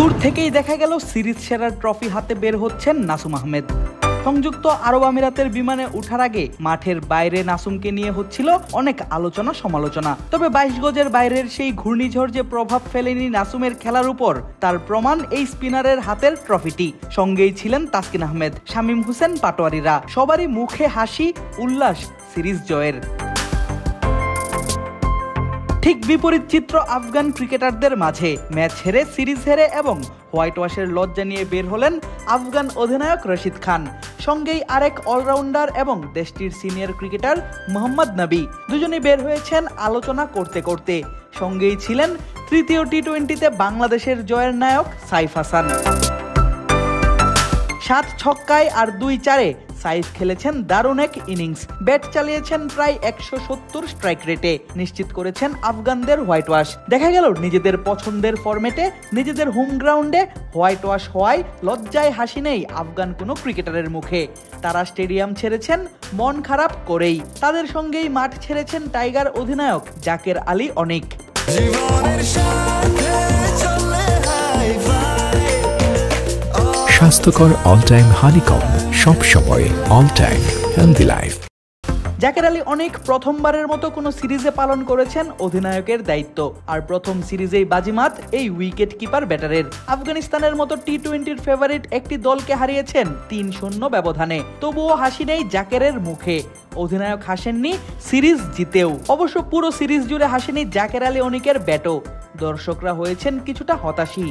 দূর থেকেই দেখা গেল সিরিজ সেরার ট্রফি হাতে বের হচ্ছেন নাসুম আহমেদ। সংযুক্ত আরব আমিরাতের বিমানে ওঠার আগে মাঠের বাইরে নাসুমকে নিয়ে হচ্ছিল অনেক আলোচনা সমালোচনা। তবে 22 গজের বাইরের সেই ঘূর্ণিঝড় যে প্রভাব ফেলেনি নাসুমের খেলার উপর, তার প্রমাণ এই স্পিনারের হাতের ট্রফিটি। সঙ্গেই ছিলেন তাসকিন আহমেদ, শামীম হোসেন পাটোয়ারিরা। সবারই মুখে হাসি, উল্লাস সিরিজ জয়ের। ঠিক বিপরীত চিত্র আফগান ক্রিকেটারদের মাঝে। ম্যাচ হেরে, সিরিজ হেরে এবং হোয়াইট ওয়াশের লজ্জা নিয়ে বের হলেন আফগান অধিনায়ক রশিদ খান। সঙ্গেই আরেক অলরাউন্ডার এবং দেশটির সিনিয়র ক্রিকেটার মোহাম্মদ নবী। দুজনেই বের হয়েছেন আলোচনা করতে করতে। সঙ্গেই ছিলেন তৃতীয় টি-20তে বাংলাদেশের জয়ের নায়ক সাইফ হাসান। 7 ছক্কায় আর 2 চারে সাইফ খেলেছেন দারুণ এক ইনিংস। ব্যাট চালিয়েছেন প্রায় 170 স্ট্রাইক রেটে। নিশ্চিত করেছেন আফগানদের হোয়াইট ওয়াশ। দেখা গেল নিজেদের পছন্দের ফরম্যাটে, নিজেদের হোম গ্রাউন্ডে হোয়াইট ওয়াশ হওয়ায় লজ্জায় হাসি নেই আফগান কোনো ক্রিকেটারের মুখে। তারা স্টেডিয়াম ছেড়েছেন মন খারাপ করেই। তাদের সঙ্গেই মাঠ ছেড়েছেন টাইগার অধিনায়ক জাকের আলী অনিক। স্বাস্থ্যকর অল টাইম হানিকম, সব সময় all time healthy life. Jaker Ali অনেক প্রথমবারের মতো কোনো সিরিজে পালন করেছেন অধিনায়কের দায়িত্ব। আর প্রথম সিরিজেই বাজিমাত এই উইকেট কিপার ব্যাটারের। আফগানিস্তানের মতো টি-20-র ফেভারিট একটি দলকে হারিয়েছেন 3-0 ব্যবধানে। তবুও হাসি নেই জাকেরের মুখে। অধিনায়ক হাসেননি সিরিজ জিতেও। অবশ্য পুরো সিরিজ জুড়ে হাসেনি জাকের আলী অনিকের ব্যাটও। দর্শকরা হয়েছেন কিছুটা হতাশী।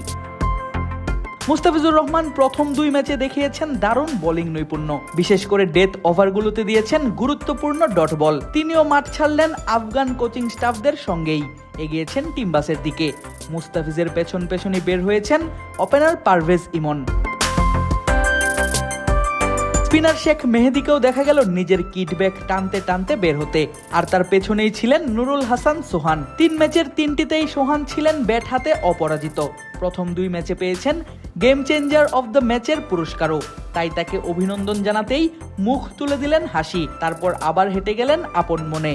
মুস্তাফিজুর রহমান প্রথম 2 ম্যাচে দেখিয়েছেন দারুণ বোলিং নৈপুণ্য। বিশেষ করে ডেথ ওভারগুলোতে দিয়েছেন গুরুত্বপূর্ণ ডট বল। তিনিও মাঠ ছাড়লেন আফগান কোচিং স্টাফদের সঙ্গেই। এগিয়েছেন টিম্বাসের দিকে। মুস্তাফিজের পেছনই বের হয়েছেন ওপেনার পারভেজ ইমন। স্পিনার শেখ মেহেদীকেও দেখা গেল নিজের কিটব্যাক টানতে টানতে বের হতে। আর তার পেছনেই ছিলেন নুরুল হাসান সোহান। 3 ম্যাচের 3টিতেই সোহান ছিলেন ব্যাট হাতে অপরাজিত। প্রথম 2 ম্যাচে পেয়েছেন গেম চেঞ্জার অফ দ্য ম্যাচের পুরস্কারও। তাই তাকে অভিনন্দন জানাতেই মুখ তুলে দিলেন হাসি। তারপর আবার হেঁটে গেলেন আপন মনে।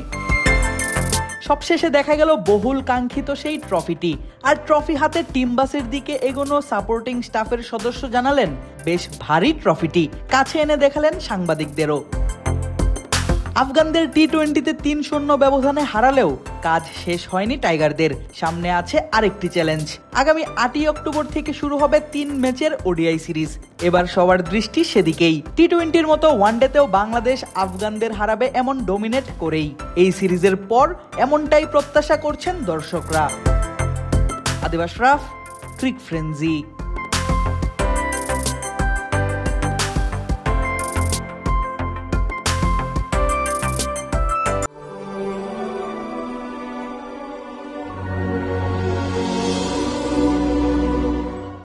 সবশেষে দেখা গেল বহুল কাঙ্ক্ষিত সেই ট্রফিটি। আর ট্রফি হাতে টিম্বাসের দিকে এগোনো সাপোর্টিং স্টাফের সদস্য জানালেন বেশ ভারী ট্রফিটি। কাছে এনে দেখালেন সাংবাদিকদেরও। আফগানদের টি-20তে 3-0 ব্যবধানে হারালেও কাজ শেষ হয়নি টাইগারদের। সামনে আছে আরেকটি চ্যালেঞ্জ। আগামী 8ই অক্টোবর থেকে শুরু হবে 3 ম্যাচের ওডিআই সিরিজ। এবার সবার দৃষ্টি সেদিকেই। টি-20-র মতো ওয়ানডেতেও বাংলাদেশ আফগানদের হারাবে এমন ডমিনেট করেই। এই সিরিজের পর এমনটাই প্রত্যাশা করছেন দর্শকরা। আদিব আশরাফ, ক্রিক ফ্রেন্জি।